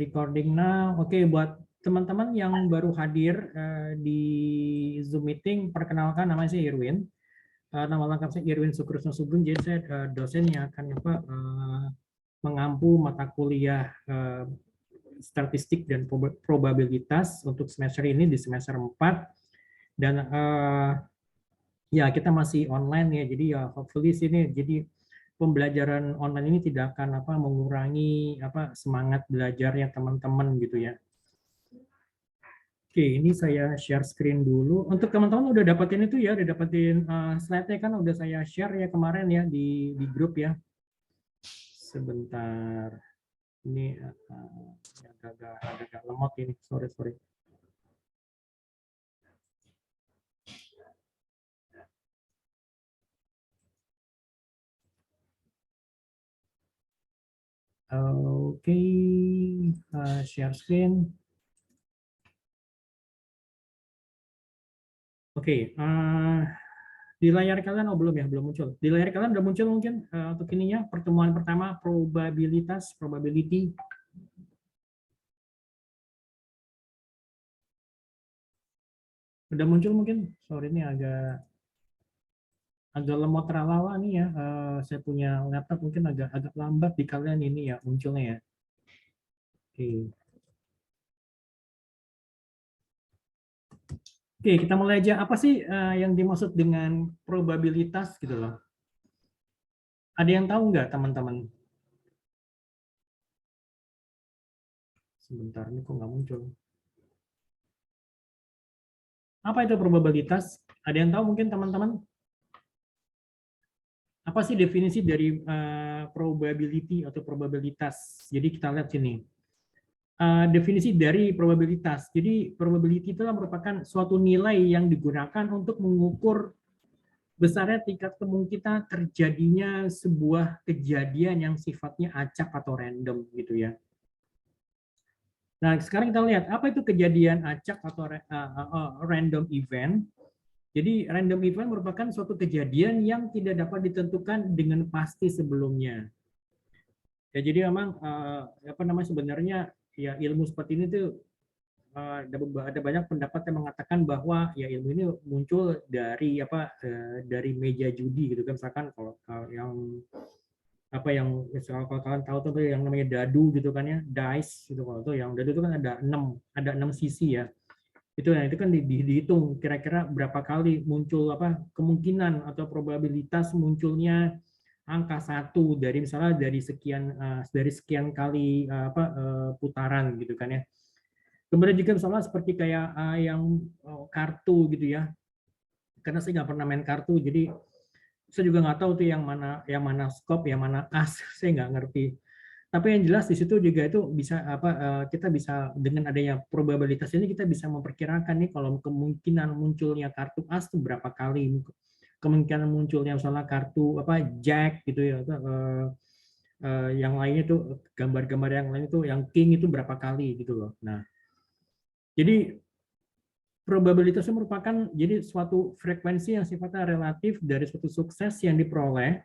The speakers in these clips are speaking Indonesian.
recording now. Oke, buat teman-teman yang baru hadir di Zoom meeting, perkenalkan nama saya Irwin. Nama lengkap saya Irwin Sukrisno Sugeng, jadi saya dosen yang akan mengampu mata kuliah statistik dan probabilitas untuk semester ini di semester 4. Dan ya kita masih online ya, jadi ya hopefully sini jadi pembelajaran online ini tidak akan mengurangi semangat belajarnya teman-teman gitu ya. Oke, ini saya share screen dulu. Untuk teman-teman udah dapetin itu ya, udah dapetin slide-nya kan udah saya share ya kemarin ya di grup ya. Sebentar. Ini agak lemot ini. Sorry. Oke, share screen. Oke, di layar kalian belum ya, belum muncul. Di layar kalian udah muncul mungkin untuk ininya pertemuan pertama probability. Udah muncul mungkin. Sorry ini agak lemot teralawa nih ya. Saya punya laptop mungkin agak lambat di kalian ini ya munculnya ya. Oke, kita mulai aja. Apa sih yang dimaksud dengan probabilitas gitu loh? Ada yang tahu nggak teman-teman? Sebentar, ini kok nggak muncul. Apa itu probabilitas? Ada yang tahu mungkin teman-teman? Apa sih definisi dari probability atau probabilitas? Jadi kita lihat sini. Definisi dari probabilitas. Jadi probability itu merupakan suatu nilai yang digunakan untuk mengukur besarnya tingkat kemungkinan terjadinya sebuah kejadian yang sifatnya acak atau random gitu ya. Nah, sekarang kita lihat apa itu kejadian acak atau random event. Jadi random event merupakan suatu kejadian yang tidak dapat ditentukan dengan pasti sebelumnya. Ya, jadi memang sebenarnya ya ilmu seperti ini tuh ada banyak pendapat yang mengatakan bahwa ya ilmu ini muncul dari dari meja judi gitu kan, misalkan kalau yang misalnya kalau kalian tahu tuh yang namanya dadu gitu kan ya, dice gitu, kalau tuh yang dadu itu kan ada 6 sisi ya. Itu kan dihitung kira-kira berapa kali muncul kemungkinan atau probabilitas munculnya angka 1 dari misalnya dari sekian kali putaran gitu kan ya. Kemudian juga misalnya seperti kayak yang kartu gitu ya. Karena saya nggak pernah main kartu, jadi saya juga nggak tahu tuh yang mana skop, yang mana as, saya nggak ngerti. Tapi yang jelas di situ juga itu bisa kita bisa dengan adanya probabilitas ini kita bisa memperkirakan nih kalau kemungkinan munculnya kartu as itu berapa kali, kemungkinan munculnya misalnya kartu jack gitu ya, yang lainnya tuh gambar-gambar yang lain itu yang king itu berapa kali gitu loh. Nah, jadi probabilitas merupakan jadi suatu frekuensi yang sifatnya relatif dari suatu sukses yang diperoleh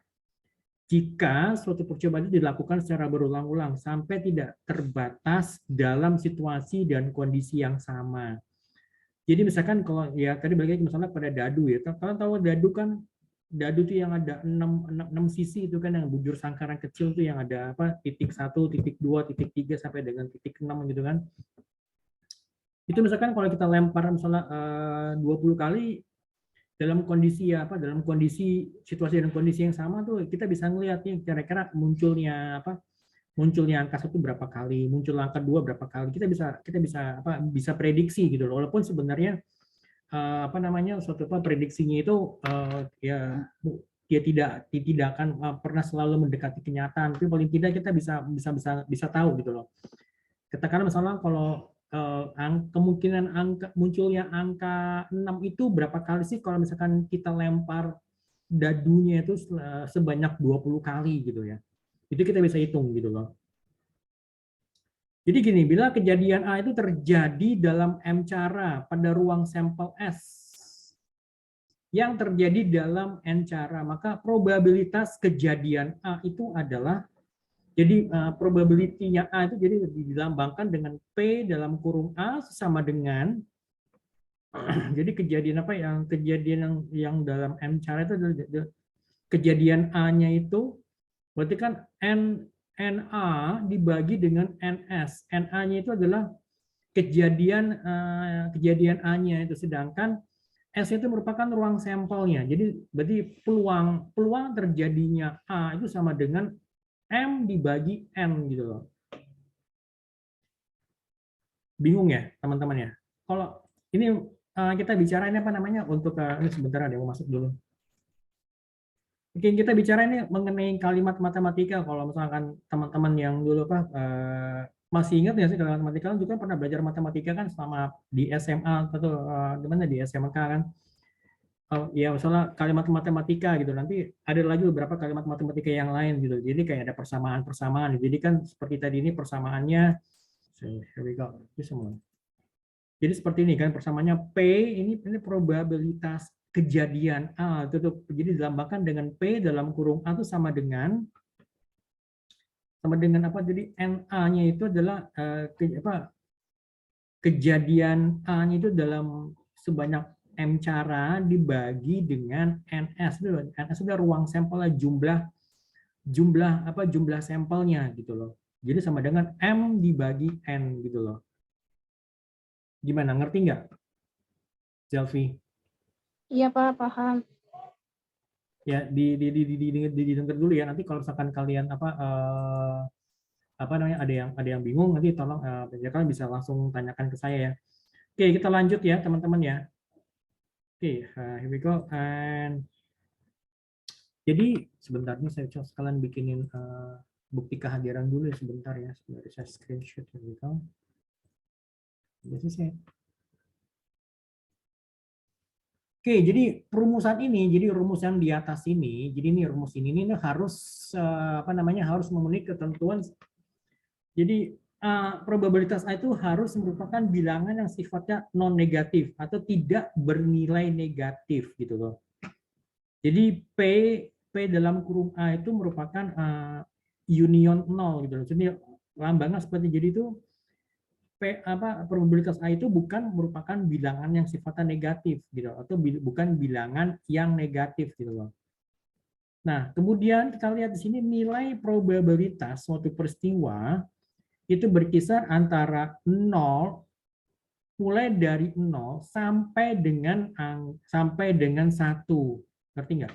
jika suatu percobaan itu dilakukan secara berulang-ulang sampai tidak terbatas dalam situasi dan kondisi yang sama. Jadi misalkan kalau ya tadi balik lagi misalnya pada dadu ya, kalian tahu dadu itu yang ada 6 sisi itu kan, yang bujur sangkaran kecil itu yang ada titik 1, titik 2, titik 3 sampai dengan titik 6 gitu kan. Itu misalkan kalau kita lempar misalnya 20 kali dalam kondisi dalam kondisi situasi dan kondisi yang sama tuh kita bisa ngelihat nih kira-kira munculnya angka 1 berapa kali, muncul angka 2 berapa kali. Kita bisa prediksi gitu loh. Walaupun sebenarnya suatu prediksinya itu dia tidak akan pernah selalu mendekati kenyataan, tapi paling tidak kita bisa tahu gitu loh. Katakanlah misalnya kalau kemungkinan munculnya angka 6 itu berapa kali sih kalau misalkan kita lempar dadunya itu sebanyak 20 kali gitu ya. Itu kita bisa hitung gitu loh. Jadi gini, bila kejadian A itu terjadi dalam M cara pada ruang sampel S yang terjadi dalam N cara, maka probabilitas kejadian A itu adalah Jadi probability-nya A itu jadi dilambangkan dengan P dalam kurung A sama dengan jadi kejadian apa kejadian yang dalam M cara itu adalah kejadian A-nya itu berarti kan NA dibagi dengan NS. NA-nya itu adalah kejadian A-nya itu, sedangkan S itu merupakan ruang sampelnya. Jadi berarti peluang terjadinya A itu sama dengan M dibagi N gitu loh. Bingung ya teman-teman ya? Kalau ini kita bicara ini apa namanya untuk ini sebentar ada yang mau masuk dulu. Oke, kita bicara ini mengenai kalimat matematika. Kalau misalkan teman-teman yang dulu masih ingat ya sih kalimat matematika, juga pernah belajar matematika kan selama di SMA atau gimana di SMK kan? Ya misalnya kalimat matematika gitu, nanti ada lagi beberapa kalimat matematika yang lain gitu. Jadi kayak ada persamaan-persamaan. Jadi kan seperti tadi ini persamaannya, here we go, semua. Jadi seperti ini kan persamaannya P ini probabilitas kejadian A itu tuh, jadi dilambangkan dengan P dalam kurung A itu sama dengan apa? Jadi NA-nya itu adalah kejadian A-nya itu dalam sebanyak M cara dibagi dengan NS. NS itu ruang sampelnya, jumlah sampelnya gitu loh. Jadi sama dengan M dibagi N gitu loh. Gimana, ngerti nggak, Zelvi? Iya Pak, paham. Ya didengar dulu ya, nanti kalau misalkan kalian apa namanya ada yang bingung, nanti tolong kalian bisa langsung tanyakan ke saya ya. Oke, kita lanjut ya teman-teman ya. Oke, here we go. And jadi sebentar nih saya coba sekalian bikinin bukti kehadiran dulu ya sebentar ya. Sebentar saya screenshot gitu. Oke, jadi rumusan ini, jadi rumusan di atas ini, jadi ini rumus ini harus apa namanya, harus memenuhi ketentuan. Jadi probabilitas A itu harus merupakan bilangan yang sifatnya non negatif atau tidak bernilai negatif gitu loh. Jadi P dalam kurung A itu merupakan union 0 gitu loh. Jadi lambangnya seperti jadi itu probabilitas A itu bukan merupakan bilangan yang sifatnya negatif gitu atau bukan bilangan yang negatif gitu loh. Nah, kemudian kita lihat di sini nilai probabilitas suatu peristiwa itu berkisar antara 0 mulai dari 0 sampai dengan 1. Ngerti nggak?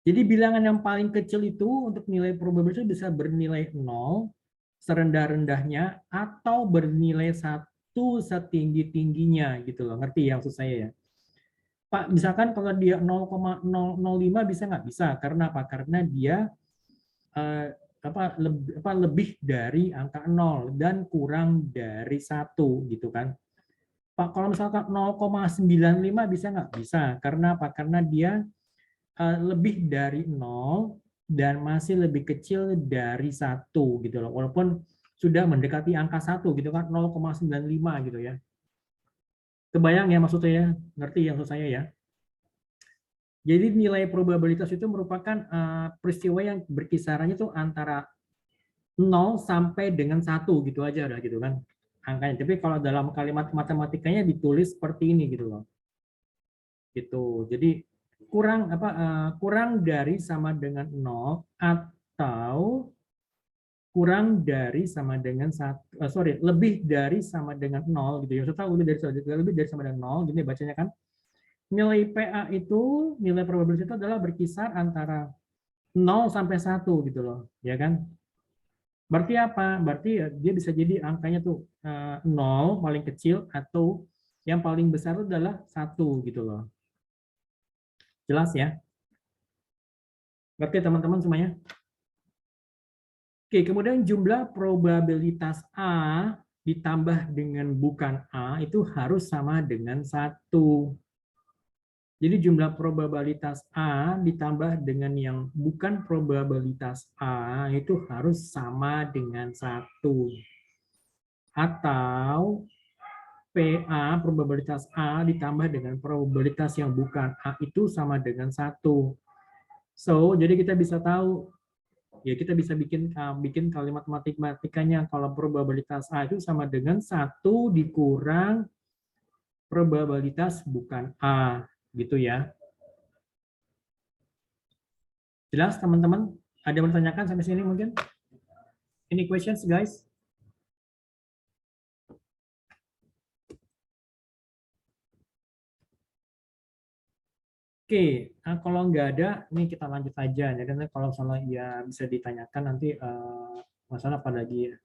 Jadi bilangan yang paling kecil itu untuk nilai probabilitas bisa bernilai 0 serendah-rendahnya atau bernilai 1 setinggi-tingginya gitu loh. Ngerti ya maksud saya ya? Pak, misalkan kalau dia 0,005 bisa nggak? Bisa. Karena apa? Karena dia lebih dari angka 0 dan kurang dari 1 gitu kan. Pak, kalau misalkan 0,95 bisa nggak? Bisa. Karena apa? Karena dia lebih dari 0 dan masih lebih kecil dari 1 gitu loh. Walaupun sudah mendekati angka 1 gitu kan, 0,95 gitu ya. Kebayang ya maksudnya ya? Ngerti ya maksud saya ya? Jadi nilai probabilitas itu merupakan peristiwa yang berkisarannya itu antara 0 sampai dengan 1 gitu aja udah gitu kan angkanya. Tapi kalau dalam kalimat matematikanya ditulis seperti ini gitu loh. Gitu. Jadi kurang dari sama dengan 0 atau kurang dari sama dengan lebih dari sama dengan 0 gitu ya. Saya tahu lebih dari sama dengan 0 gini bacanya kan. Nilai PA itu, nilai probabilitas itu adalah berkisar antara 0 sampai 1 gitu loh, ya kan? Berarti apa? Berarti ya, dia bisa jadi angkanya tuh 0 paling kecil atau yang paling besar itu adalah 1 gitu loh. Jelas ya? Berarti teman-teman semuanya? Oke, kemudian jumlah probabilitas A ditambah dengan bukan A itu harus sama dengan 1. Jadi jumlah probabilitas A ditambah dengan yang bukan probabilitas A itu harus sama dengan 1. Atau PA, probabilitas A ditambah dengan probabilitas yang bukan A itu sama dengan 1. So, jadi kita bisa tahu Ya kita bisa bikin kalimat matematikanya kalau probabilitas A itu sama dengan 1 dikurang probabilitas bukan A, gitu ya. Jelas teman-teman? Ada yang bertanyakan sampai sini mungkin? Any questions guys? Oke, kalau nggak ada, ini kita lanjut aja. Jadi nanti kalau misalnya ya bisa ditanyakan nanti masalah apa lagi ya.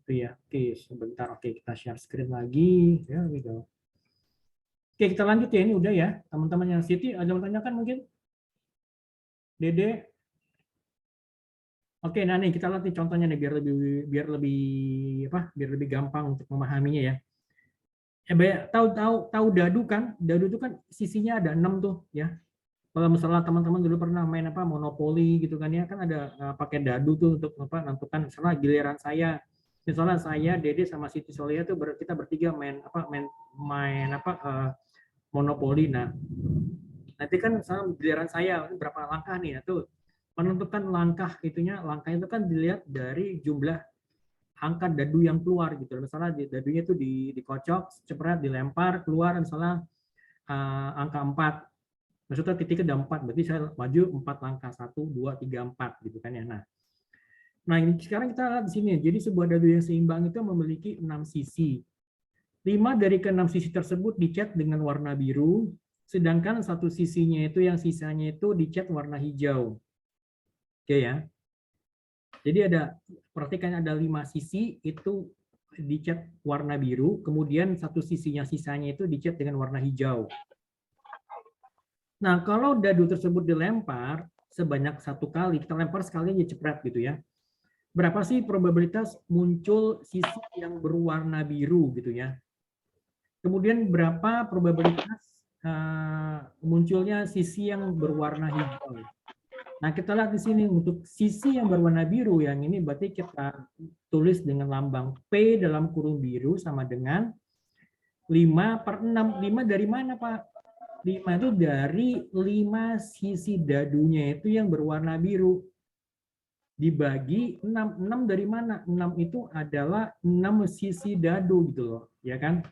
Itu ya. Oke, sebentar. Oke, kita share screen lagi. Ya, we go. Oke, kita lanjut ya. Ini udah ya. Teman-teman yang Siti, ada yang bertanyakan mungkin? Dede? Oke, nah nih kita lihat nih contohnya nih biar lebih gampang untuk memahaminya ya. Tahu dadu kan? Dadu itu kan sisinya ada 6 tuh ya. Kalau misalnya teman-teman dulu pernah main apa monopoli gitu kan ya, kan ada pakai dadu tuh untuk apa menentukan misalnya giliran saya. Misalnya saya, Dede sama Siti Solia tuh kita bertiga main monopoli. Nah, nanti kan misalnya giliran saya berapa langkah nih, nah, tuh menentukan langkah itu kan dilihat dari jumlah angka dadu yang keluar gitu. Misalnya dadunya itu dikocok, cepet dilempar keluar misalnya angka 4. Maksudnya titiknya ada 4, berarti saya maju 4 langkah, 1, 2, 3, 4 gitu kan ya. Nah ini sekarang kita lihat di sini. Jadi sebuah dadu yang seimbang itu memiliki 6 sisi. 5 dari ke-6 sisi tersebut dicat dengan warna biru, sedangkan satu sisinya itu yang sisanya itu dicat warna hijau. Oke ya. Jadi perhatikan ada 5 sisi itu dicat warna biru, kemudian satu sisanya itu dicat dengan warna hijau. Nah, kalau dadu tersebut dilempar sebanyak 1 kali, kita lempar sekali aja cepret gitu ya. Berapa sih probabilitas muncul sisi yang berwarna biru gitu ya? Kemudian berapa probabilitas munculnya sisi yang berwarna hijau? Nah, kita lihat di sini untuk sisi yang berwarna biru yang ini berarti kita tulis dengan lambang P dalam kurung biru sama dengan 5/6. 5 dari mana, Pak? 5 itu dari 5 sisi dadunya itu yang berwarna biru. Dibagi 6. 6 dari mana? 6 itu adalah 6 sisi dadu gitu loh, ya kan?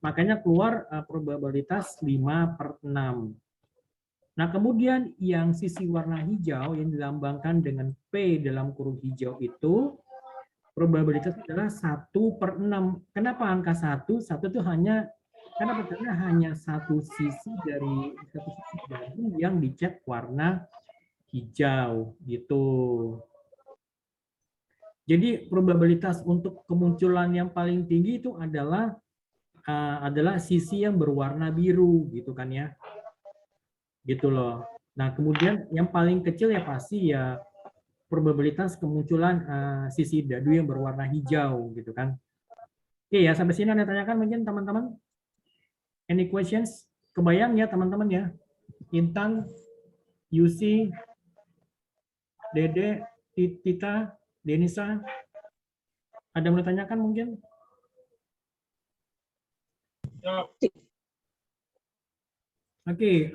Makanya keluar probabilitas 5/6. Nah, kemudian yang sisi warna hijau yang dilambangkan dengan P dalam kurung hijau itu probabilitas adalah 1/6. Kenapa angka 1? 1 itu karena hanya satu sisi dadu yang dicat warna hijau gitu. Jadi probabilitas untuk kemunculan yang paling tinggi itu adalah sisi yang berwarna biru gitu kan ya. Gitu loh. Nah, kemudian yang paling kecil ya pasti ya probabilitas kemunculan sisi dadu yang berwarna hijau gitu kan. Oke ya, sampai sini Anda tanyakan mungkin teman-teman. Any questions? Kebayang ya teman-teman ya? Intan, Yusi, Dede, Tita, Denisa, ada yang mau ditanyakan mungkin? Oke,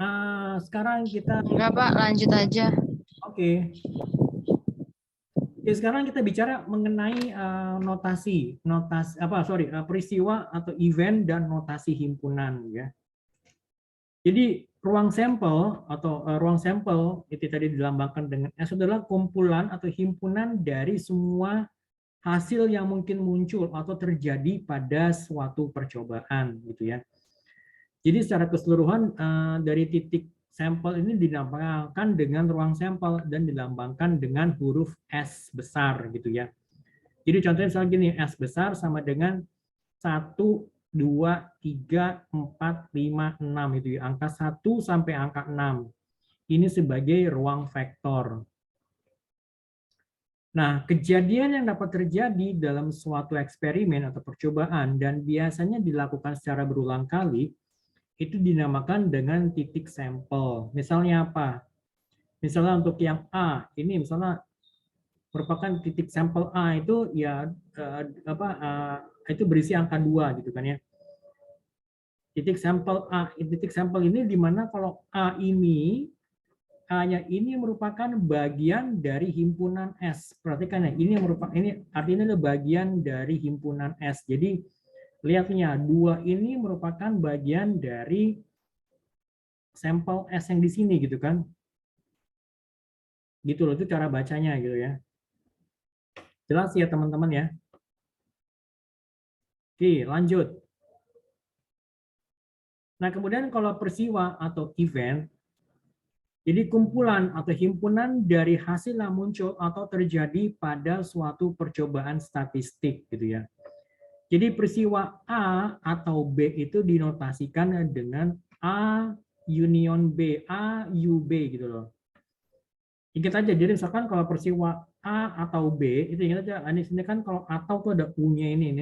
sekarang kita... Enggak, Pak. Lanjut aja. Oke. Sekarang kita bicara mengenai peristiwa atau event dan notasi himpunan ya. Jadi ruang sampel itu tadi dilambangkan dengan S adalah kumpulan atau himpunan dari semua hasil yang mungkin muncul atau terjadi pada suatu percobaan gitu ya. Jadi secara keseluruhan dari titik sampel ini dilambangkan dengan ruang sampel dan dilambangkan dengan huruf S besar gitu ya. Jadi contohnya misalnya gini, S besar sama dengan 1, 2, 3, 4, 5, 6 itu ya. Angka 1 sampai angka 6. Ini sebagai ruang vektor. Nah, kejadian yang dapat terjadi dalam suatu eksperimen atau percobaan dan biasanya dilakukan secara berulang kali itu dinamakan dengan titik sampel. Misalnya apa? Misalnya untuk yang A, ini misalnya merupakan titik sampel A itu ya itu berisi angka 2 gitu kan ya. Titik sampel ini di mana kalau A ini A-nya ini merupakan bagian dari himpunan S. Perhatikan ya, ini artinya adalah bagian dari himpunan S. Jadi lihatnya, 2 ini merupakan bagian dari sampel S yang di sini gitu kan. Gitu loh, itu cara bacanya gitu ya. Jelas ya teman-teman ya. Oke, lanjut. Nah, kemudian kalau peristiwa atau event, jadi kumpulan atau himpunan dari hasil yang muncul atau terjadi pada suatu percobaan statistik gitu ya. Jadi peristiwa A atau B itu dinotasikan dengan A union B, A U B gitu loh. Ingat aja, jadi misalkan kalau peristiwa A atau B, itu ingat aja, ini sini kan kalau atau tuh ada U-nya ini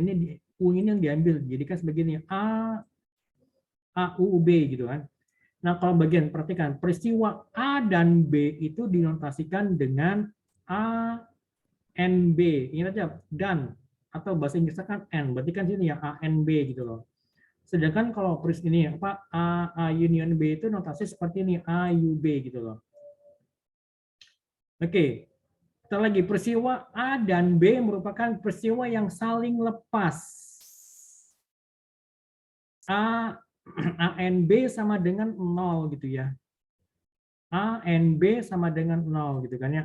U ini yang diambil, jadi kan sebegini A, U, B gitu kan. Nah, kalau bagian, perhatikan, peristiwa A dan B itu dinotasikan dengan A, N, B. Ingat aja, dan, atau bahasa Inggrisnya kan N, berarti kan sini ya A, N, B gitu loh. Sedangkan kalau ini apa A union B itu notasi seperti ini, A, U, B gitu loh. Oke, kita lagi, peristiwa A dan B merupakan peristiwa yang saling lepas. ANB sama dengan 0 gitu ya. ANB sama dengan 0 gitu kan ya.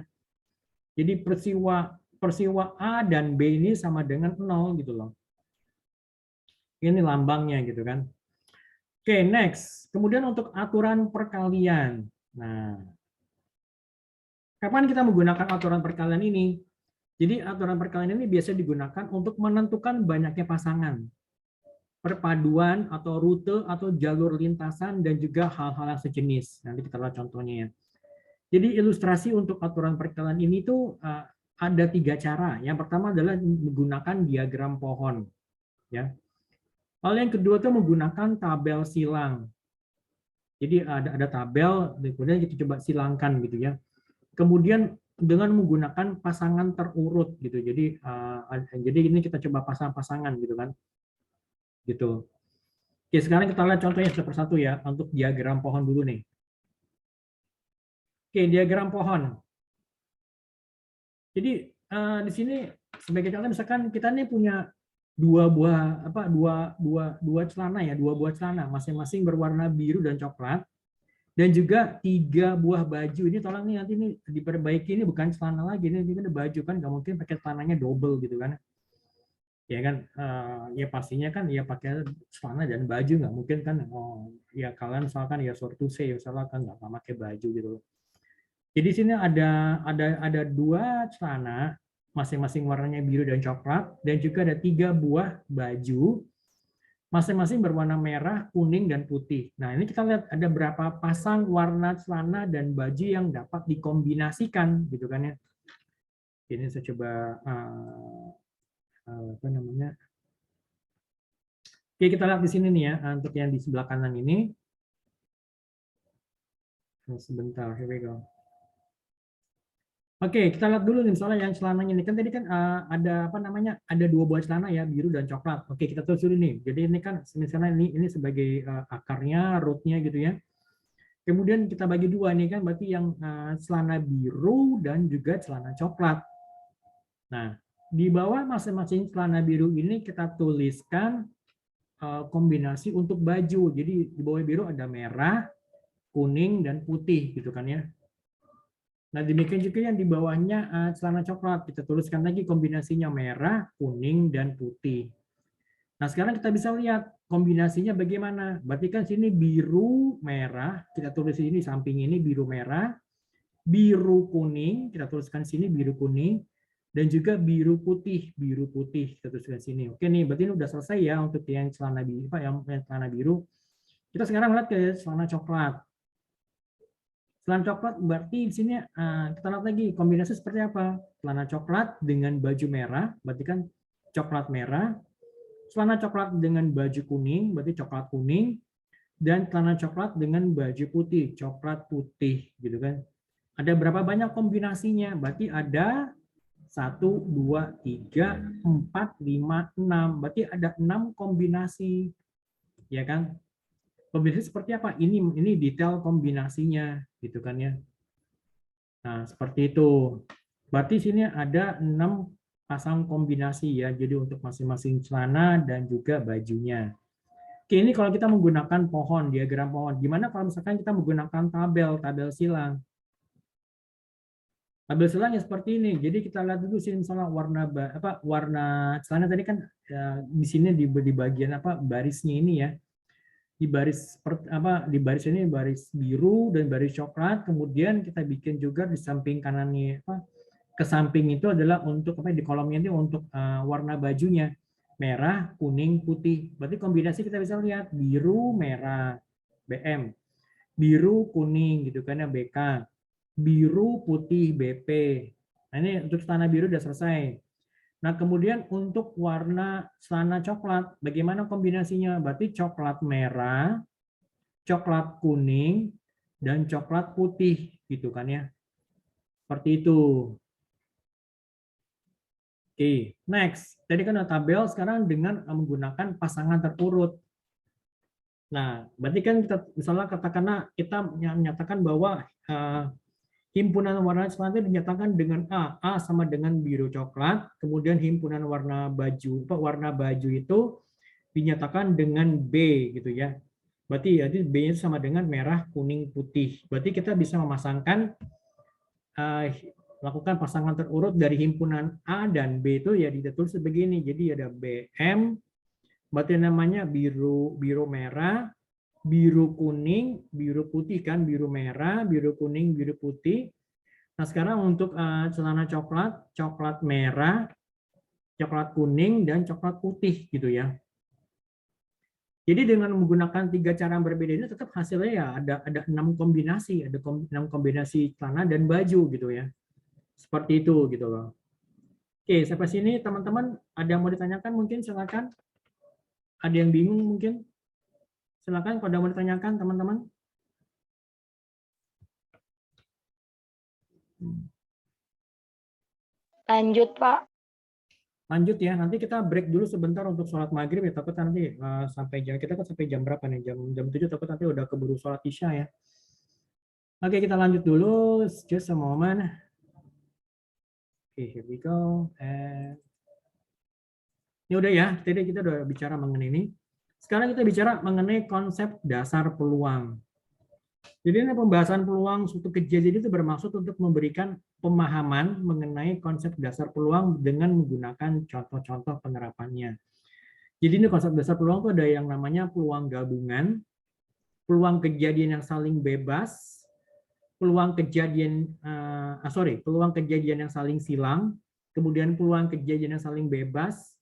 Jadi peristiwa A dan B ini sama dengan 0 gitu loh. Ini lambangnya gitu kan. Oke, next. Kemudian untuk aturan perkalian. Nah, kapan kita menggunakan aturan perkalian ini? Jadi aturan perkalian ini biasa digunakan untuk menentukan banyaknya pasangan, perpaduan atau rute atau jalur lintasan, dan juga hal-hal yang sejenis. Nanti kita lihat contohnya ya. Jadi ilustrasi untuk aturan perkalian ini tuh ada 3 cara. Yang pertama adalah menggunakan diagram pohon. Ya. Lalu yang kedua tuh menggunakan tabel silang. Jadi ada tabel, kemudian kita coba silangkan gitu ya. Kemudian dengan menggunakan pasangan terurut gitu. Jadi ini kita coba pasang-pasangan gitu kan. Gitu. Oke, sekarang kita lihat contohnya satu persatu ya, untuk diagram pohon dulu nih. Oke, diagram pohon. Jadi di sini sebagai contoh misalkan kita nih punya dua buah celana masing-masing berwarna biru dan coklat, dan juga 3 buah baju. Ini tolong nih nanti ini diperbaiki, ini bukan celana lagi, ini ada baju kan, nggak mungkin pakai celananya double gitu kan. Ya kan, ya pastinya kan ya pakai celana dan baju, nggak mungkin kan. Ya kalian misalkan ya sortu say misalkan nggak pakai baju gitu. Jadi sini ada 2 celana masing-masing warnanya biru dan coklat, dan juga ada 3 buah baju masing-masing berwarna merah, kuning, dan putih. Nah, ini kita lihat ada berapa pasang warna celana dan baju yang dapat dikombinasikan gitu kan ya. Ini saya coba apa namanya? Oke, kita lihat di sini nih ya, untuk yang di sebelah kanan ini. Sebentar, here we go. Oke, kita lihat dulu nih misalnya yang celananya ini kan tadi kan ada apa namanya, ada 2 buah celana ya, biru dan coklat. Oke, kita tulis dulu nih. Jadi ini kan misalnya ini sebagai akarnya, rootnya gitu ya. Kemudian kita bagi 2 nih kan, berarti yang celana biru dan juga celana coklat. Nah, di bawah masing-masing celana biru ini kita tuliskan kombinasi untuk baju. Jadi di bawah biru ada merah, kuning, dan putih gitu kan ya. Nah, demikian juga yang di bawahnya celana coklat. Kita tuliskan lagi kombinasinya merah, kuning, dan putih. Nah, sekarang kita bisa lihat kombinasinya bagaimana. Berarti kan sini biru, merah. Kita tulis di sini samping ini biru, merah. Biru, kuning. Kita tuliskan sini biru, kuning. Dan juga biru, putih. Biru, putih. Kita tuliskan sini. Oke nih, berarti ini udah selesai ya untuk yang celana biru. Yang celana biru. Kita sekarang lihat ke celana coklat. Celana coklat berarti di sini kita lihat lagi kombinasi seperti apa. Celana coklat dengan baju merah, berarti kan coklat merah. Celana coklat dengan baju kuning, berarti coklat kuning. Dan celana coklat dengan baju putih, coklat putih, gitu kan. Ada berapa banyak kombinasinya? Berarti ada 1, 2, 3, 4, 5, 6. Berarti ada 6 kombinasi, ya kan? Kombinasi seperti apa? Ini detail kombinasinya, gitu kan ya. Nah, seperti itu. Berarti sini ada 6 pasang kombinasi ya. Jadi untuk masing-masing celana dan juga bajunya. Oke, ini kalau kita menggunakan pohon, diagram pohon. Gimana kalau misalkan kita menggunakan tabel silang? Tabel silang ya seperti ini. Jadi kita lihat dulu sini misalnya warna celana tadi kan ya, di sini di bagian barisnya ini ya. Di baris ini baris biru dan baris coklat. Kemudian kita bikin juga di samping kanannya ke samping itu adalah untuk di kolomnya ini untuk warna bajunya merah, kuning, putih. Berarti kombinasi kita bisa lihat biru, merah, BM, biru, kuning gitu kan ya BK, biru, putih, BP. Nah ini untuk celana biru udah selesai. Nah kemudian untuk warna celana coklat, bagaimana kombinasinya? Berarti coklat merah, coklat kuning, dan coklat putih gitu kan ya. Seperti itu. Oke, next. Tadi kan ada tabel, sekarang dengan menggunakan pasangan terurut. Nah, berarti kan kita misalnya katakanlah kita menyatakan bahwa himpunan warna celana itu dinyatakan dengan A sama dengan biru coklat, kemudian himpunan warna baju itu dinyatakan dengan B gitu ya. Berarti B-nya sama dengan merah, kuning, putih. Berarti kita bisa memasangkan lakukan pasangan terurut dari himpunan A dan B itu ya ditulis begini. Jadi ada BM, berarti namanya biru merah, biru kuning, biru putih kan, biru merah, biru kuning, biru putih. Nah sekarang untuk celana coklat, coklat merah, coklat kuning, dan coklat putih gitu ya. Jadi dengan menggunakan 3 cara berbeda ini tetap hasilnya ya ada 6 kombinasi, ada 6 kombinasi celana dan baju gitu ya. Seperti itu gitu loh. Oke, sampai sini teman-teman ada yang mau ditanyakan mungkin silakan. Ada yang bingung mungkin? Silakan kalau ada yang mau ditanyakan teman-teman. Lanjut, Pak. Lanjut ya, nanti kita break dulu sebentar untuk sholat maghrib ya, takut nanti sampai jam kita kan sampai jam berapa nih? Jam 7 takut nanti udah keburu sholat isya ya. Oke, kita lanjut dulu. Just a moment. Oke, here we go. Ini udah ya, tadi kita udah bicara mengenai ini. Sekarang kita bicara mengenai konsep dasar peluang. Jadi ini pembahasan peluang suatu kejadian itu bermaksud untuk memberikan pemahaman mengenai konsep dasar peluang dengan menggunakan contoh-contoh penerapannya. Jadi ini konsep dasar peluang itu ada yang namanya peluang gabungan, peluang kejadian yang saling bebas, peluang kejadian peluang kejadian yang saling silang, kemudian peluang kejadian yang saling bebas,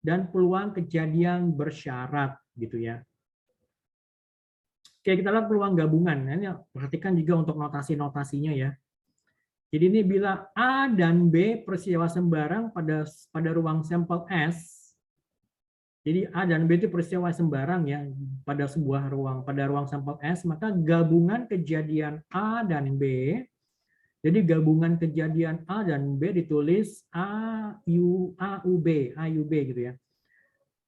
dan peluang kejadian bersyarat gitu ya. Oke, kita lihat peluang gabungan. Ini perhatikan juga untuk notasi-notasinya ya. Jadi ini bila A dan B peristiwa sembarang pada ruang sampel S. Jadi A dan B itu peristiwa sembarang ya pada ruang sampel S, maka gabungan kejadian A dan B. Jadi gabungan kejadian A dan B ditulis AUB gitu ya.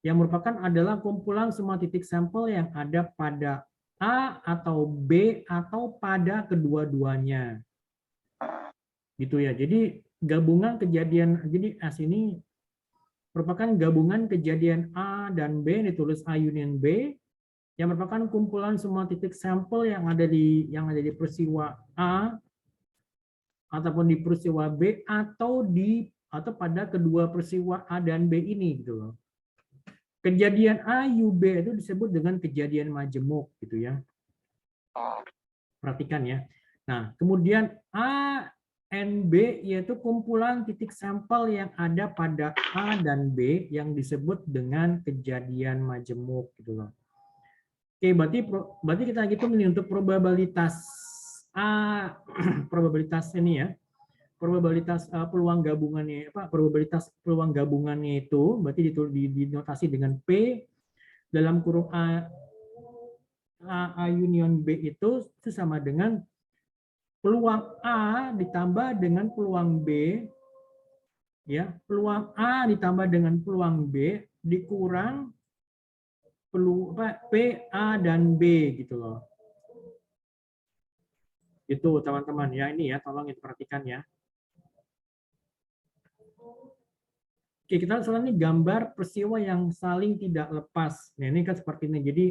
Yang merupakan adalah kumpulan semua titik sampel yang ada pada A atau B atau pada kedua-duanya. Gitu ya. Jadi gabungan kejadian, jadi S ini merupakan gabungan kejadian A dan B ditulis A union B yang merupakan kumpulan semua titik sampel yang ada di peristiwa A ataupun di peristiwa B atau pada kedua peristiwa A dan B ini gitu loh. Kejadian A, U, B itu disebut dengan kejadian majemuk gitu ya. Perhatikan ya. Nah, kemudian A and B yaitu kumpulan titik sampel yang ada pada A dan B yang disebut dengan kejadian majemuk gitu loh. Oke, berarti kita hitung ini untuk probabilitas A probabilitas ini ya. Probabilitas peluang gabungannya probabilitas peluang gabungannya itu berarti dinotasi dengan P dalam kurung A union B itu sama dengan peluang A ditambah dengan peluang B ya, peluang A ditambah dengan peluang B dikurang P A dan B gitu loh. Itu teman-teman ya, ini ya tolong diperhatikan ya. Oke, kita selanjutnya gambar peristiwa yang saling tidak lepas. Nah, ini kan seperti ini. Jadi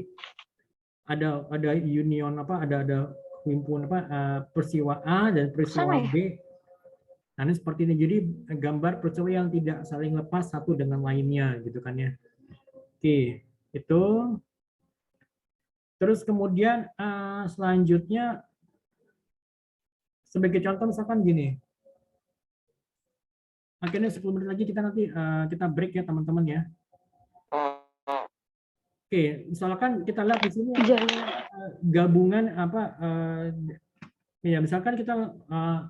ada union ada himpunan peristiwa A dan peristiwa Sama ya? B. Nah, ini seperti ini. Jadi gambar peristiwa yang tidak saling lepas satu dengan lainnya gitu kan ya. Oke, itu. Terus kemudian selanjutnya sebagai contoh misalkan gini. Akhirnya 10 menit lagi kita nanti kita break ya teman-teman ya. Oke, misalkan kita lihat di sini gabungan ya misalkan kita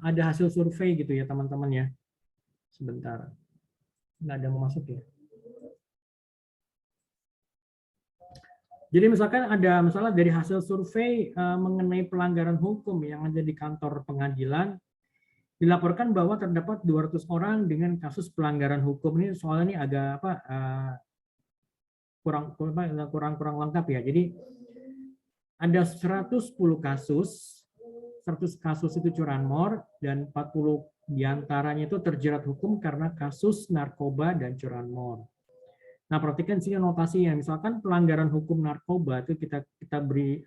ada hasil survei gitu ya teman-teman ya. Sebentar, nggak ada mau masuk ya. Jadi misalkan ada misalnya dari hasil survei mengenai pelanggaran hukum yang ada di kantor pengadilan, dilaporkan bahwa terdapat 200 orang dengan kasus pelanggaran hukum. Ini soalnya ini agak kurang lengkap ya. Jadi ada 110 kasus, 100 kasus itu curanmor dan 40 diantaranya itu terjerat hukum karena kasus narkoba dan curanmor. Nah, perhatikan sini notasinya. Misalkan pelanggaran hukum narkoba itu kita beri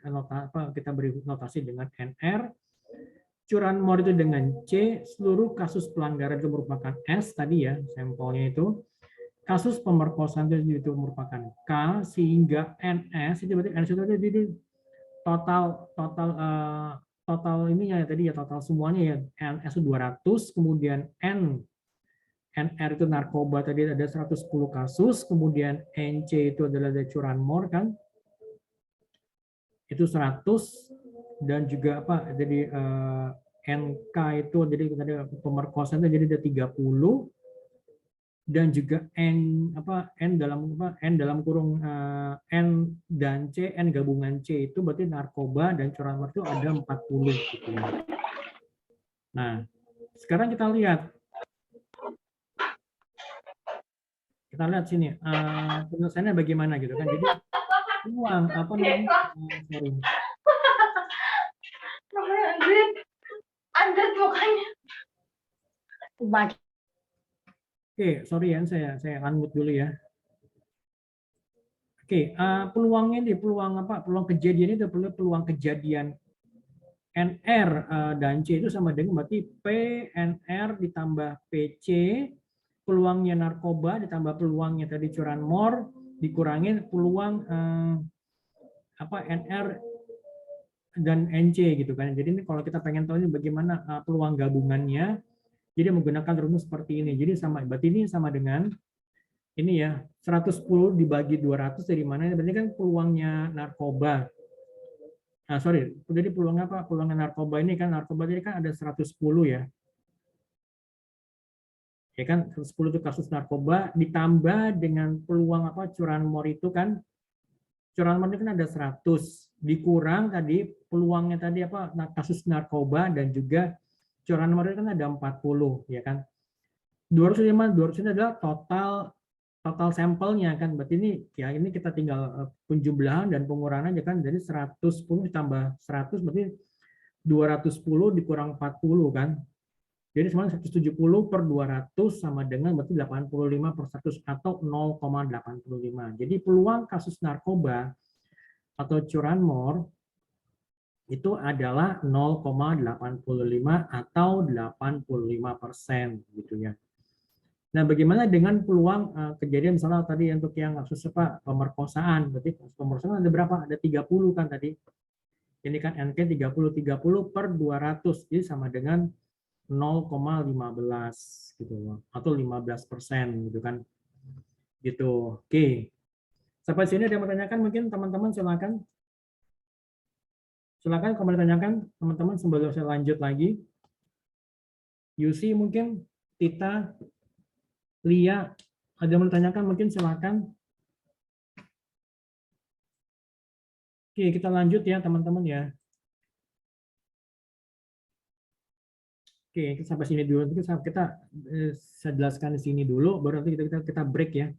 notasi dengan NR, curanmor itu dengan C, seluruh kasus pelanggaran itu merupakan S tadi ya, sampelnya itu. Kasus pemerkosaan itu merupakan K, sehingga NS itu berarti NS itu jadi total ininya ya tadi ya, total semuanya ya, NS 200, kemudian NR itu narkoba tadi ada 110 kasus, kemudian NC itu adalah curanmor kan, itu 100, dan juga jadi NK itu jadi pemerkosaan itu jadi ada 30, dan juga N dalam kurung N dan C, N gabungan C itu berarti narkoba dan curanmor itu ada 40 gitu ya. Nah, sekarang kita lihat sini penyelesaiannya bagaimana gitu kan. Jadi uang Oke, sorry ya, saya unmute dulu ya. Oke, peluangnya ini peluang kejadian itu peluang kejadian NR dan C itu sama dengan berarti PNR ditambah PC, peluangnya narkoba ditambah peluangnya tadi curanmor dikurangin peluang NR dan NC gitu kan. Jadi ini kalau kita pengen tahu ini bagaimana peluang gabungannya, jadi menggunakan rumus seperti ini. Jadi berarti ini sama dengan ini ya, 110 dibagi 200 dari mana? Berarti kan peluangnya narkoba. Jadi peluangnya peluangnya narkoba ini kan, narkoba jadi kan ada 110 ya. Ya kan, 110 itu kasus narkoba ditambah dengan peluang curanmor itu kan, curanmor itu kan ada 100, dikurang tadi peluangnya tadi kasus narkoba dan juga curanmor itu kan ada 40 ya kan. 200 ini adalah total sampelnya kan, berarti ini kita tinggal penjumlahan dan pengurangan aja kan, jadi 110 ditambah 100 berarti 210 dikurang 40 kan, jadi semuanya 170 per 200 sama dengan berarti 85 per 100 atau 0,85. Jadi peluang kasus narkoba atau curanmor itu adalah 0,85 atau 85% gitu ya. Nah, bagaimana dengan peluang kejadian misalnya tadi untuk yang kasus pemerkosaan, berarti pemerkosaan ada berapa? Ada 30 kan tadi. Ini kan NK 30 per 200, jadi sama dengan 0,15 gitu atau 15% gitu kan. Gitu. Oke. Sampai sini ada yang bertanyakan mungkin teman-teman silakan. Silakan kalau mau ditanyakan teman-teman sebelum saya lanjut lagi. Yusi mungkin, Tita, Lia, ada yang bertanyakan mungkin silakan. Oke, kita lanjut ya teman-teman ya. Oke, sampai sini dulu. Nanti saya jelaskan di sini dulu, baru nanti kita break ya.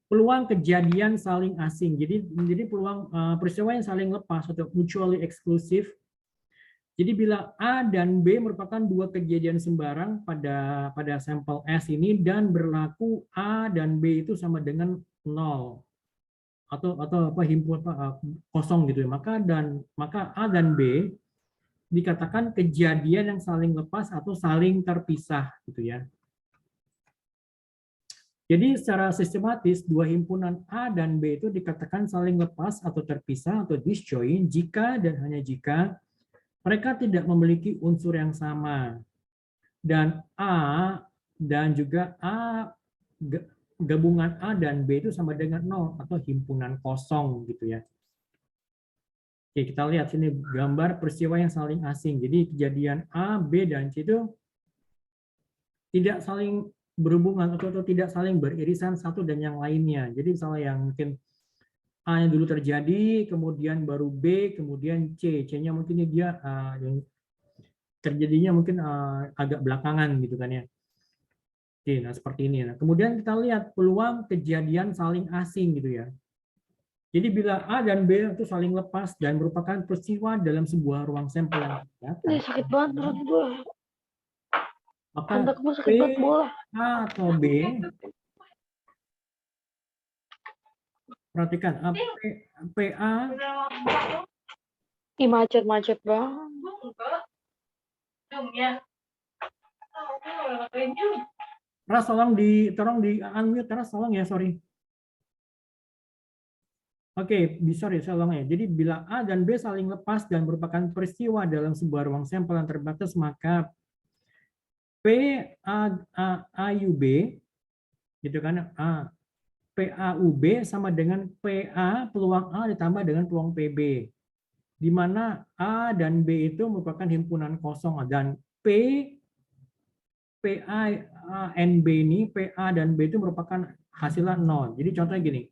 Peluang kejadian saling asing. Jadi peluang peristiwa yang saling lepas atau mutually exclusive Jadi bila A dan B merupakan dua kejadian sembarang pada sampel S ini dan berlaku A dan B itu sama dengan 0 atau apa himpun kosong gitu ya. Maka A dan B dikatakan kejadian yang saling lepas atau saling terpisah gitu ya. Jadi secara sistematis dua himpunan A dan B itu dikatakan saling lepas atau terpisah atau disjoint jika dan hanya jika mereka tidak memiliki unsur yang sama dan A dan juga gabungan A dan B itu sama dengan 0 atau himpunan kosong gitu ya. Oke, kita lihat sini gambar peristiwa yang saling asing. Jadi kejadian A, B, dan C itu tidak saling berhubungan atau tidak saling beririsan satu dan yang lainnya. Jadi misalnya yang mungkin A yang dulu terjadi, kemudian baru B, kemudian C. C-nya mungkin dia yang terjadinya mungkin agak belakangan gitu kan ya. Oke, nah seperti ini. Nah, kemudian kita lihat peluang kejadian saling asing gitu ya. Jadi bila A dan B itu saling lepas dan merupakan peristiwa dalam sebuah ruang sampel yang Ini sakit banget menurut gue. maka Pundak gue P, sakit banget bola. A atau B, perhatikan PA, Ih, macet-macet banget. Ras tolong di unmute Ras tolong ya, sorry. Oke, sorry saya ulang ya. Jadi bila A dan B saling lepas dan merupakan peristiwa dalam sebuah ruang sampel yang terbatas, maka PAUB gitu kan, PAUB sama dengan PA peluang A ditambah dengan peluang PB. Di mana A dan B itu merupakan himpunan kosong dan PA NB ini, PA dan B itu merupakan hasilnya 0. Jadi contohnya gini,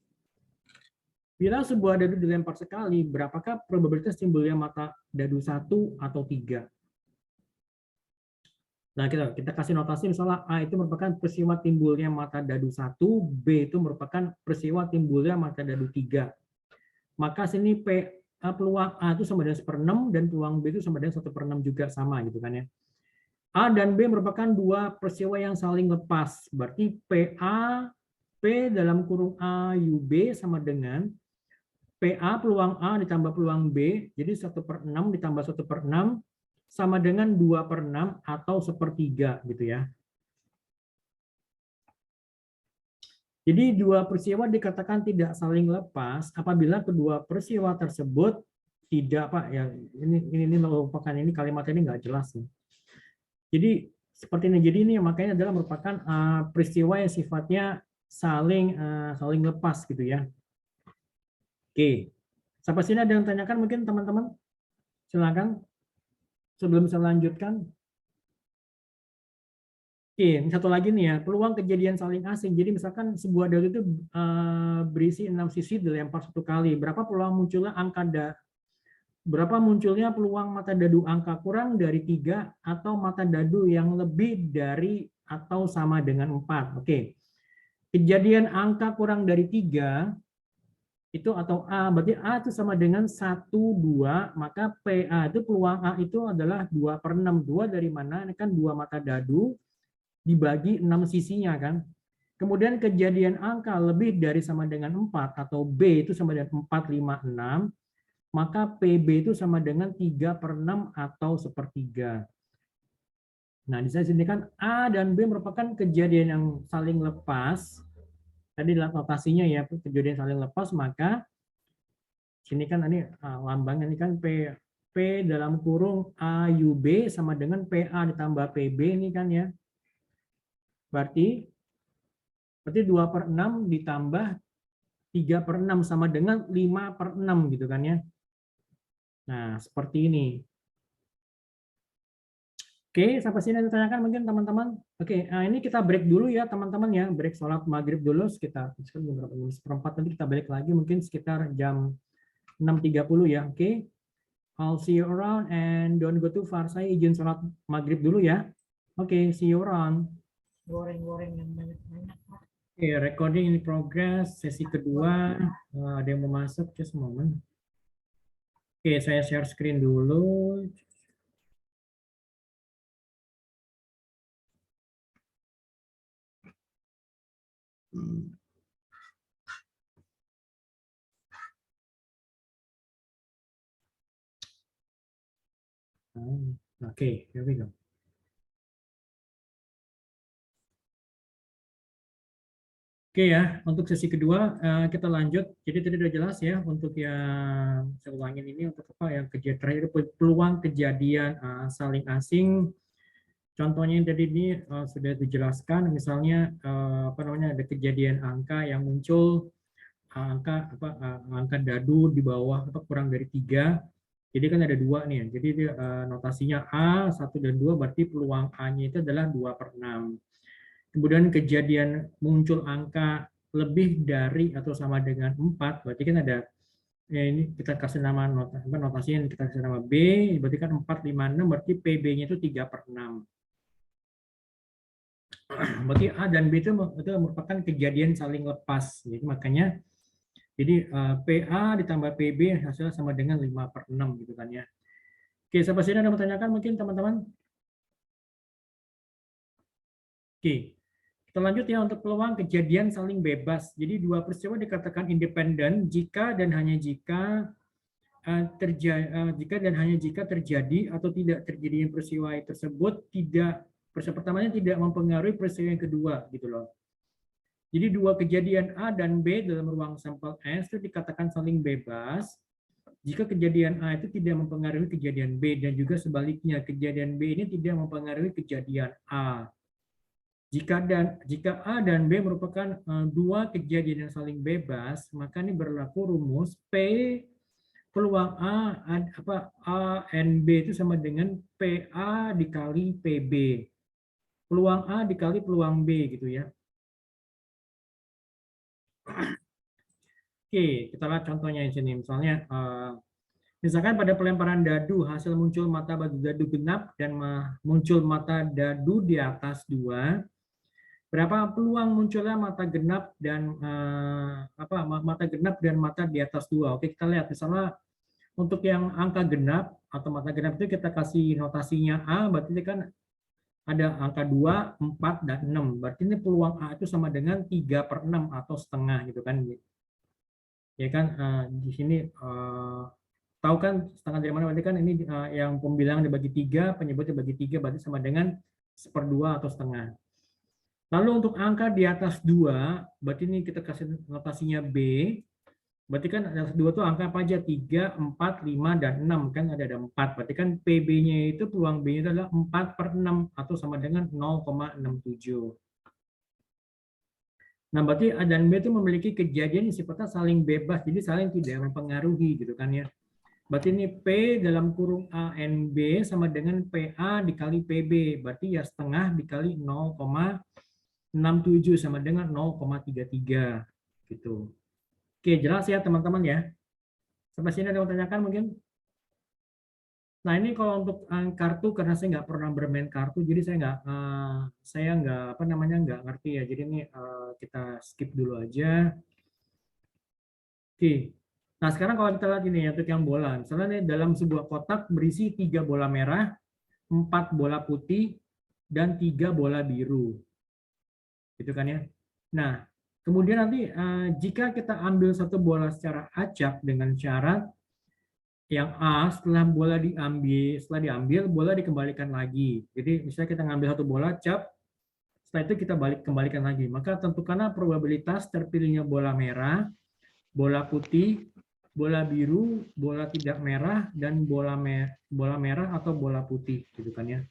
bila sebuah dadu dilempar sekali, berapakah probabilitas timbulnya mata dadu 1 atau 3? Nah, kita kasih notasi misalnya A itu merupakan peristiwa timbulnya mata dadu 1, B itu merupakan peristiwa timbulnya mata dadu 3. Maka sini peluang A itu sama dengan 1/6 dan peluang B itu sama dengan 1/6 juga sama gitu kan ya. A dan B merupakan dua peristiwa yang saling lepas. Berarti PA, P dalam kurung A, UB sama dengan PA peluang A ditambah peluang B, jadi 1/6 ditambah 1/6 sama dengan 2/6 atau 1/3 gitu ya. Jadi dua peristiwa dikatakan tidak saling lepas apabila kedua peristiwa tersebut tidak ya ini merupakan ini kalimat ini nggak jelas nih. Jadi seperti ini. Jadi ini makanya adalah merupakan peristiwa yang sifatnya saling lepas gitu ya. Oke. Sampai sini ada yang tanyakan mungkin teman-teman? Silakan. Sebelum saya lanjutkan. Oke, satu lagi nih ya, peluang kejadian saling asing. Jadi misalkan sebuah dadu itu berisi 6 sisi dilempar 1 kali. Berapa munculnya peluang mata dadu angka kurang dari 3 atau mata dadu yang lebih dari atau sama dengan 4. Oke. Kejadian angka kurang dari 3 itu atau A, berarti A itu sama dengan 1, 2, maka PA itu peluang A itu adalah 2/6. 2 dari mana? Ini kan 2 mata dadu dibagi 6 sisinya kan. Kemudian kejadian angka lebih dari sama dengan 4 atau B itu sama dengan 4, 5, 6, maka PB itu sama dengan 3/6 atau 1/3. Nah, di sini kan A dan B merupakan kejadian yang saling lepas. Tadi notasinya ya, kejadian saling lepas, maka sini kan ini lambangnya ini kan P dalam kurung AUB sama dengan PA ditambah PB ini kan ya. Berarti 2/6 ditambah 3/6 sama dengan 5/6 gitu kan ya. Nah, seperti ini. Oke, sampai sini ada tanyakan mungkin teman-teman. Oke, ini kita break dulu ya teman-teman ya. Break sholat maghrib dulu sekitar berapa jam 1/4, nanti kita balik lagi mungkin sekitar jam 6.30 ya. Oke. I'll see you around and don't go too far. Saya izin sholat maghrib dulu ya. Oke, see you around. Goreng-goreng yang banyak-banyak. Oke, recording in progress. Sesi kedua. Ada yang mau masuk? Just a moment. Oke, saya share screen dulu. Oke, here we go. Oke ya, untuk sesi kedua kita lanjut. Jadi tadi sudah jelas ya untuk yang saya ulangin ini untuk apa yang kejadian terakhir peluang kejadian saling asing. Contohnya yang tadi ini sudah dijelaskan, misalnya apa namanya ada kejadian angka yang muncul angka dadu di bawah atau kurang dari 3. Jadi kan ada 2 nih. Jadi notasinya A 1 dan 2 berarti peluang A-nya itu adalah 2/6. Kemudian kejadian muncul angka lebih dari atau sama dengan 4, berarti kan ada ini kita kasih nama notasinya kita kasih nama B, berarti kan 4, 5, 6, berarti PB-nya itu 3/6. Berarti A dan B itu merupakan kejadian saling lepas. Jadi makanya PA ditambah PB hasilnya sama dengan 5/6 gitu kan ya. Oke, sampai sini ada yang bertanyakan mungkin teman-teman? Oke. Kita lanjut ya untuk peluang kejadian saling bebas. Jadi dua peristiwa dikatakan independen jika dan hanya jika terjadi atau tidak terjadinya peristiwa tersebut peristiwa pertamanya tidak mempengaruhi peristiwa yang kedua gitu loh. Jadi dua kejadian A dan B dalam ruang sampel S itu dikatakan saling bebas jika kejadian A itu tidak mempengaruhi kejadian B dan juga sebaliknya kejadian B ini tidak mempengaruhi kejadian A. Jika A dan B merupakan dua kejadian yang saling bebas, maka ini berlaku rumus P peluang A and B itu sama dengan PA dikali PB. Peluang A dikali peluang B gitu ya. Oke, kita lihat contohnya di sini. Misalnya, misalkan pada pelemparan dadu hasil muncul mata batu dadu genap dan muncul mata dadu di atas 2. Berapa peluang munculnya mata genap dan mata di atas 2? Oke, kita lihat misalnya untuk yang angka genap atau mata genap itu kita kasih notasinya A, berarti kan ada angka 2, 4, dan 6. Berarti ini peluang A itu sama dengan 3/6 atau setengah gitu kan. Ya kan di sini tahu kan setengah dari mana, berarti kan ini yang pembilangan dibagi 3, penyebut dibagi 3 berarti sama dengan 1/2 atau setengah. Lalu untuk angka di atas 2, berarti ini kita kasih notasinya B. Berarti kan di atas 2 itu angka apa aja? 3, 4, 5, dan 6. Kan ada 4. Berarti kan PB-nya itu peluang B-nya adalah 4/6 atau sama dengan 0,67. Nah, berarti A dan B itu memiliki kejadian yang sifatnya saling bebas, jadi saling tidak mempengaruhi gitu kan ya. Berarti ini P dalam kurung A and B sama dengan PA dikali PB. Berarti ya setengah dikali 0,67 sama dengan 0,33 gitu. Oke, jelas ya teman-teman ya. Sampai sini ada yang tanyakan mungkin? Nah ini kalau untuk kartu karena saya nggak pernah bermain kartu, jadi saya nggak nggak ngerti ya. Jadi ini kita skip dulu aja. Oke. Nah sekarang kalau kita lihat ini ya untuk yang bola, misalnya nih dalam sebuah kotak berisi 3 bola merah, 4 bola putih, dan 3 bola biru. Gitu kan ya. Nah, kemudian nanti jika kita ambil satu bola secara acak dengan syarat yang A setelah diambil bola dikembalikan lagi. Jadi misalnya kita ngambil satu bola cap, setelah itu kita kembalikan lagi. Maka tentukanlah probabilitas terpilihnya bola merah, bola putih, bola biru, bola tidak merah, dan bola merah atau bola putih, gitu kan ya.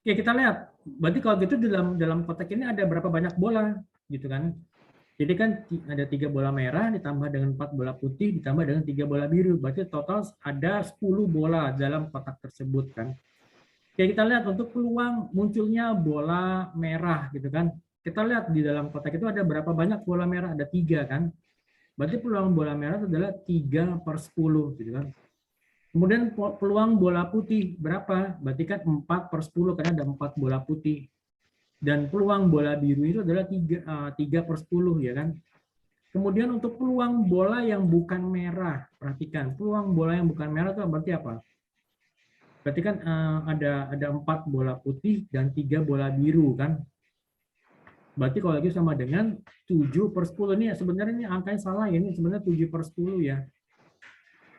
Oke, kita lihat. Berarti kalau gitu dalam kotak ini ada berapa banyak bola, gitu kan? Jadi kan ada 3 bola merah ditambah dengan 4 bola putih ditambah dengan 3 bola biru. Berarti total ada 10 bola dalam kotak tersebut kan. Oke, kita lihat untuk peluang munculnya bola merah gitu kan. Kita lihat di dalam kotak itu ada berapa banyak bola merah, ada 3 kan. Berarti peluang bola merah itu adalah 3/10 gitu kan. Kemudian peluang bola putih berapa? Berarti kan 4/10 karena ada 4 bola putih. Dan peluang bola biru itu adalah 3/10 ya kan. Kemudian untuk peluang bola yang bukan merah, perhatikan peluang bola yang bukan merah itu berarti apa? Berarti kan ada 4 bola putih dan 3 bola biru kan. Berarti kalau lagi sama dengan 7/10. Ini sebenarnya ini angkanya salah ya. Ini sebenarnya 7/10 ya.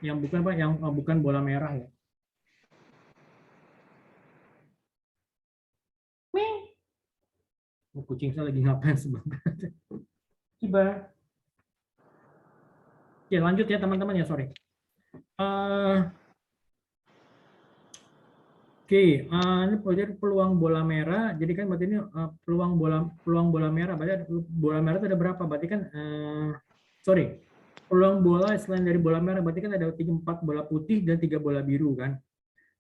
Yang bukan Pak, yang bukan bola merah ya. Kucing saya lagi ngapain sebenarnya. Tiba. Oke, lanjut ya teman-teman ya, sorry. Oke, ini proyek peluang bola merah. Jadi kan berarti ini peluang bola merah. Berarti bola merah itu ada berapa? Berarti kan sorry, peluang bola selain dari bola merah berarti kan ada 4 bola putih dan 3 bola biru kan.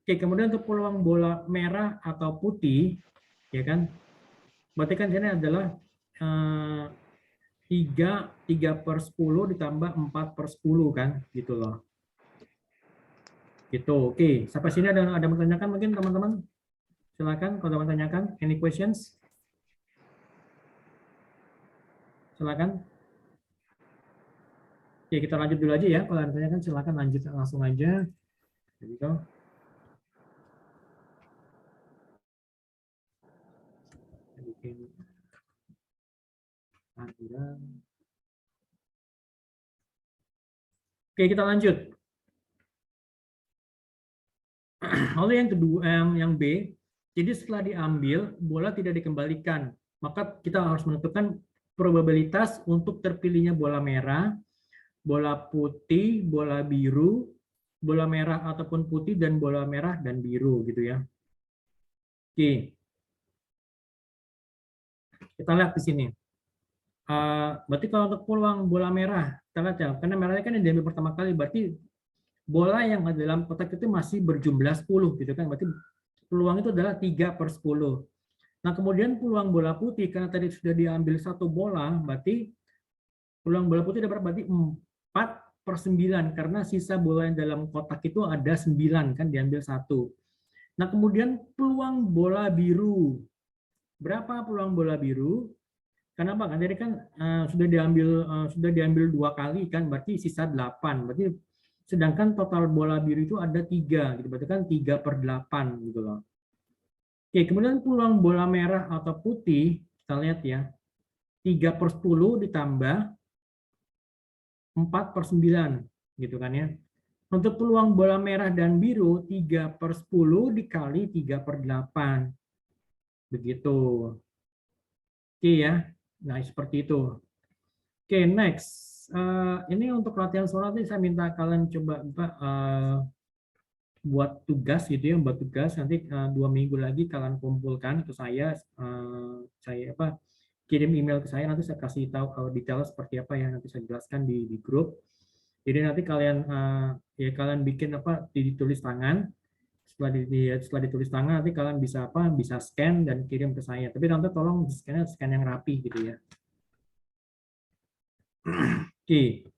Oke, kemudian untuk peluang bola merah atau putih, ya kan? Berarti kan ini adalah 3/10 ditambah 4/10 kan, gitu loh. Gitu. Oke, sampai sini ada yang bertanyakan mungkin teman-teman? Silakan kalau ada tanyakan. Any questions? Silakan. Oke, kita lanjut dulu aja ya. Kalau ada tanyakan silakan lanjut langsung aja. Jadi go. Oke, kita lanjut. Lalu yang kedua, yang B, jadi setelah diambil, bola tidak dikembalikan. Maka kita harus menentukan probabilitas untuk terpilihnya bola merah, bola putih, bola biru, bola merah ataupun putih, dan bola merah dan biru gitu ya. Oke. Kita lihat di sini. Berarti kalau untuk peluang bola merah, kita lihat ya, karena merahnya kan yang diambil pertama kali, berarti bola yang ada dalam kotak itu masih berjumlah 10 gitu kan, berarti peluang itu adalah 3/10. Nah kemudian peluang bola putih karena tadi sudah diambil 1 bola, berarti peluang bola putih dapat berarti 4/9 karena sisa bola yang dalam kotak itu ada 9 kan, diambil 1. Nah kemudian peluang bola biru, berapa peluang bola biru? Kenapa kan tadi kan sudah diambil 2 kali kan, berarti sisa 8, berarti sedangkan total bola biru itu ada 3, gitu. Berarti kan 3/8 gitu loh. Oke, kemudian peluang bola merah atau putih, kita lihat ya, 3/10 ditambah 4/9, gitu kan ya. Untuk peluang bola merah dan biru, 3/10 dikali 3/8. Begitu. Oke ya, nah seperti itu. Oke, next. Ini untuk latihan suara nanti saya minta kalian coba buat tugas gitu ya, buat tugas nanti 2 minggu lagi kalian kumpulkan ke saya kirim email ke saya, nanti saya kasih tahu detail seperti apa ya, nanti saya jelaskan di grup. Jadi nanti kalian kalian bikin ditulis tangan. Setelah ditulis tangan nanti kalian bisa scan dan kirim ke saya. Tapi nanti tolong scan yang rapi gitu ya. Oke.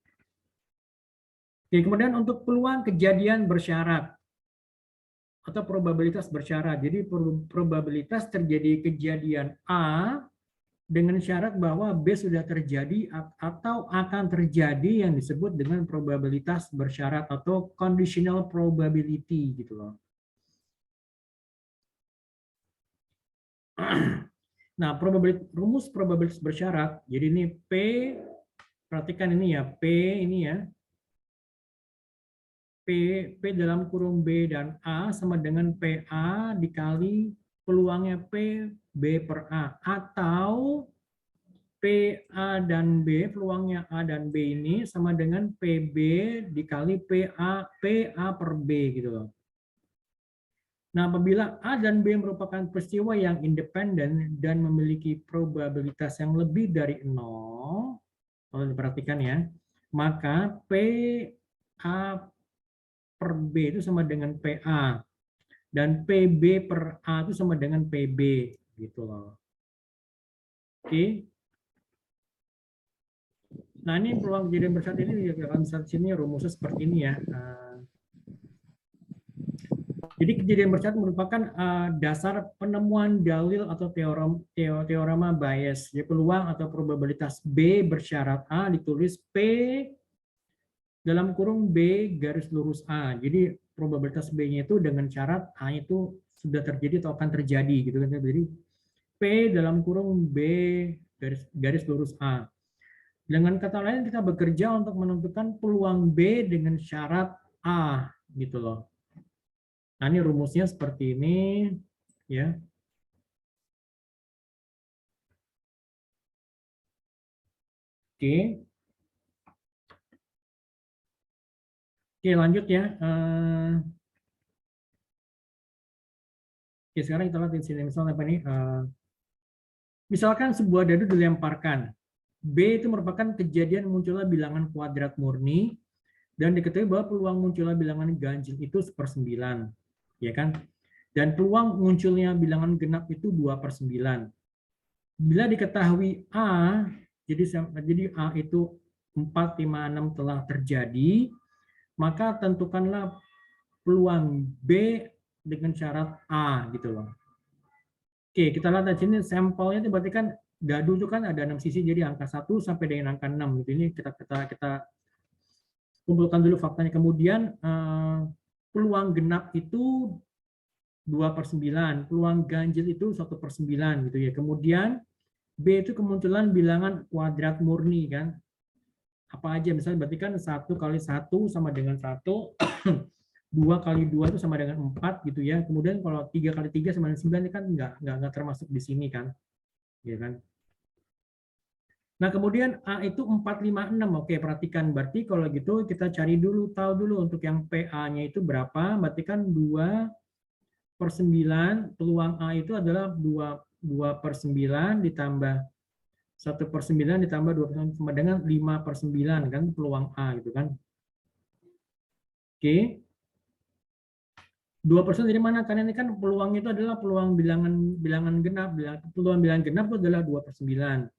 Oke, kemudian untuk peluang kejadian bersyarat atau probabilitas bersyarat. Jadi probabilitas terjadi kejadian A dengan syarat bahwa B sudah terjadi atau akan terjadi yang disebut dengan probabilitas bersyarat atau conditional probability gitu loh. Nah, rumus probabilitas bersyarat. Jadi ini P, perhatikan ini ya, P ini ya. P dalam kurung B dan A sama dengan PA dikali peluangnya P, B per A. Atau PA dan B, peluangnya A dan B ini sama dengan PB dikali PA per B gitu loh. Nah, apabila A dan B merupakan peristiwa yang independen dan memiliki probabilitas yang lebih dari 0, kalau diperhatikan ya, maka PA per B itu sama dengan PA, dan PB per A itu sama dengan PB, gitu loh. Oke. Nah, ini peluang kejadian bersyarat ini akan di sini rumusnya seperti ini ya. Jadi kejadian bersyarat merupakan dasar penemuan dalil atau teorema Bayes. Jadi peluang atau probabilitas B bersyarat A ditulis P dalam kurung B garis lurus A. Jadi probabilitas B-nya itu dengan syarat A itu sudah terjadi atau akan terjadi gitu kan. Jadi P dalam kurung B garis lurus A. Dengan kata lain kita bekerja untuk menentukan peluang B dengan syarat A gitu loh. Nah, ini rumusnya seperti ini ya. Oke. Oke, lanjut ya. Oke, sekarang kita lihat di sini misalnya apa nih? Misalkan sebuah dadu dilemparkan. B itu merupakan kejadian munculnya bilangan kuadrat murni dan diketahui bahwa peluang munculnya bilangan ganjil itu 1/9, ya kan? Dan peluang munculnya bilangan genap itu 2/9. Bila diketahui A, jadi A itu 4, 5, 6 telah terjadi, maka tentukanlah peluang B dengan syarat A gitu loh. Oke, kita lihat di sini sampelnya itu berarti kan dadu itu kan ada 6 sisi, jadi angka 1 sampai dengan angka 6 gitu. Ini kita kumpulkan dulu faktanya. Kemudian peluang genap itu 2/9, peluang ganjil itu 1/9 gitu ya. Kemudian B itu kemunculan bilangan kuadrat murni kan. Apa aja misalnya berarti kan 1 kali 1 sama dengan 1, 2 kali 2 itu sama dengan 4 gitu ya. Kemudian kalau 3 kali 3 sama dengan 9 ini kan nggak termasuk di sini kan. Ya kan? Nah, kemudian A itu 4, 5, 6. Oke, perhatikan. Berarti kalau gitu kita cari dulu, tahu dulu untuk yang PA-nya itu berapa. Berarti kan 2/9. Peluang A itu adalah 2/9 ditambah 1/9 ditambah 2/9 sama dengan 5/9 kan peluang A gitu kan. Oke. 2% dari mana? Karena ini kan peluang itu adalah peluang bilangan genap. Peluang bilangan genap itu adalah 2/9.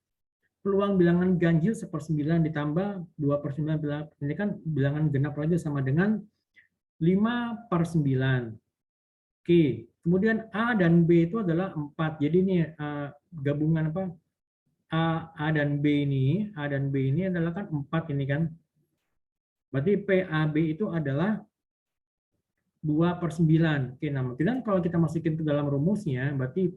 Peluang bilangan ganjil 1/9 ditambah 2/9. Ini kan bilangan genap aja sama dengan 5/9. Oke. Kemudian A dan B itu adalah 4. Jadi ini gabungan apa? A dan B ini adalah kan 4 ini kan. Berarti PAB itu adalah 2/9. Oke, nah kemudian kalau kita masukin ke dalam rumusnya, berarti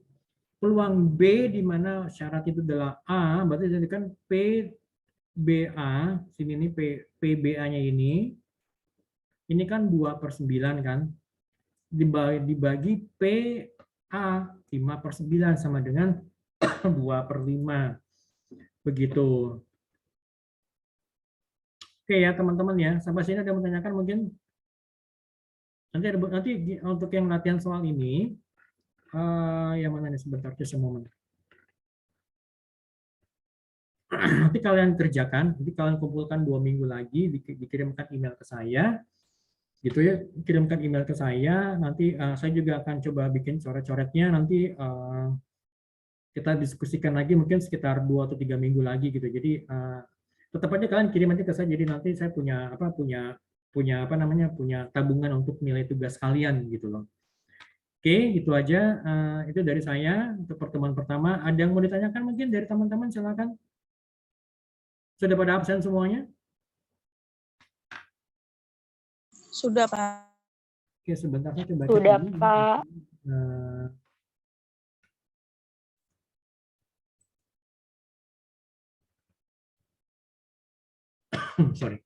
peluang B di mana syarat itu adalah A, berarti jadi kan PBA, sini nih PBA-nya ini kan 2/9 kan, dibagi PA 5/9 sama dengan 2/5. Begitu. Oke ya teman-teman ya, sampai sini ada yang menanyakan mungkin? Nanti untuk yang latihan soal ini, yang mana nih sebentar, just a moment. Nanti kalian kerjakan, nanti kalian kumpulkan 2 minggu lagi, dikirimkan email ke saya, gitu ya, kirimkan email ke saya. Nanti saya juga akan coba bikin coret-coretnya. Nanti kita diskusikan lagi mungkin sekitar 2 atau 3 minggu lagi gitu. Jadi tetap aja kalian kirim nanti ke saya. Jadi nanti saya punya tabungan untuk nilai tugas kalian gitu loh. Oke, gitu aja. Itu dari saya untuk pertemuan pertama. Ada yang mau ditanyakan mungkin dari teman-teman? Silakan. Sudah pada absen semuanya? Sudah, Pak. Oke, sebentar saya coba cek Sudah, dulu. Pak. Sorry.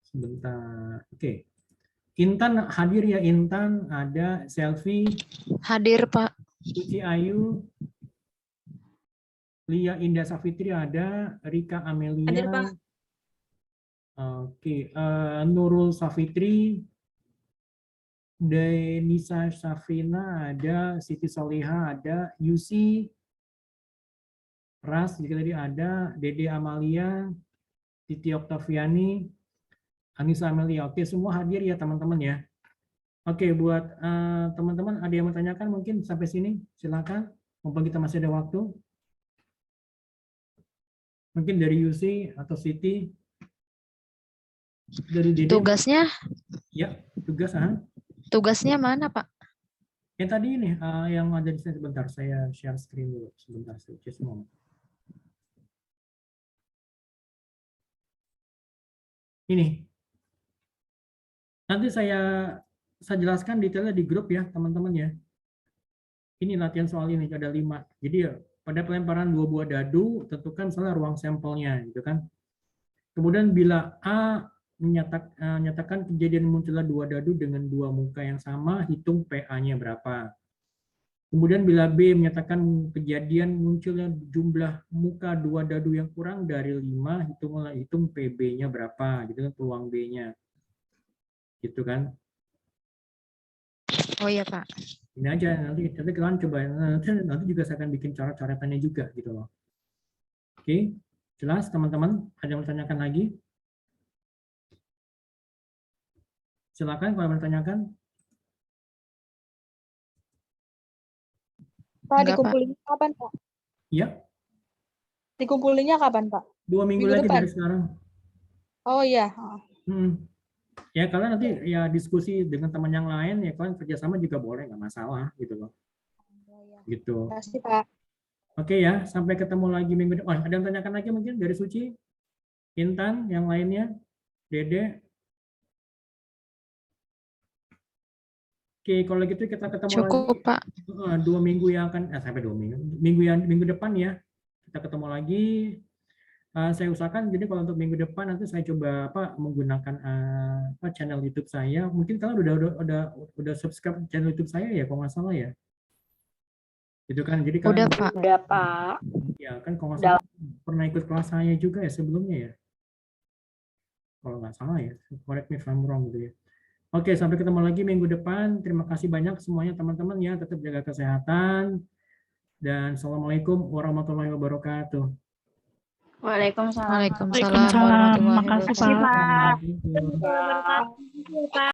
Sebentar. Oke. Intan hadir ya, Intan. Ada Selfie. Hadir, Pak. Suci Ayu. Lia Indah Safitri ada. Rika Amelia. Hadir, Pak. Oke. Nurul Safitri. Denisa Safina ada. Siti Soliha ada. Yusi. Ras juga tadi ada. Dede Amalia. Titi Oktaviani. Anissa Amelia. Oke, semua hadir ya teman-teman ya. Oke, buat teman-teman ada yang mau tanyakan mungkin sampai sini? Silakan. Mumpung kita masih ada waktu. Mungkin dari Yusi atau Siti. Dari Dede. Tugasnya? Ya, tugas. Tugasnya mana, Pak? Yang tadi ini, yang ada di sini sebentar. Saya share screen dulu. Sebentar, just a moment. Ini. Nanti saya jelaskan detailnya di grup ya, teman-teman ya. ini latihan soal ini ada 5. Jadi ya, pada pelemparan 2 buah dadu, tentukan misalnya ruang sampelnya, gitu kan. Kemudian bila A menyatakan kejadian munculnya 2 dadu dengan 2 muka yang sama, hitung PA-nya berapa. Kemudian bila B menyatakan kejadian munculnya jumlah muka 2 dadu yang kurang dari 5, hitung PB-nya berapa, gitu kan, peluang B-nya. Gitu kan. Oh iya, Pak. Ini aja, nanti kalian coba, nanti juga saya akan bikin coret-coretannya juga, gitu loh. Oke, jelas teman-teman? Ada yang bertanyakan lagi? Silakan kalau bertanyakan. Pak, Enggak, dikumpulinnya kapan, Pak? Iya, Dikumpulinnya kapan, Pak? 2 minggu Minggu lagi depan? dari sekarang. Oh iya. Ya kalian nanti ya diskusi dengan teman yang lain, ya kalian kerjasama juga boleh, nggak masalah, gitu loh. Gitu. Terima kasih, Pak. Oke ya, sampai ketemu lagi minggu depan. Oh, ada yang tanyakan lagi mungkin dari Suci? Intan, yang lainnya? Dede? Oke, kalau gitu kita ketemu Cukup, lagi Pak. 2 minggu yang akan, sampai 2 minggu, minggu depan ya, kita ketemu lagi. Saya usahakan, jadi kalau untuk minggu depan nanti saya coba menggunakan channel YouTube saya. Mungkin kalian udah subscribe channel YouTube saya ya, kalau nggak salah ya. Gitu kan, jadi Udah, kalian Pak. Udah, Pak. ya kan kalau nggak salah pernah ikut kelas saya juga ya sebelumnya ya. Kalau nggak salah ya, correct me if I'm wrong gitu ya. Oke, sampai ketemu lagi minggu depan. Terima kasih banyak semuanya teman-teman ya, tetap jaga kesehatan. Dan Assalamualaikum warahmatullahi wabarakatuh. Waalaikumsalam. Waalaikumsalam warahmatullahi Makasih, wabarakatuh. Pak. Terima kasih. Pak.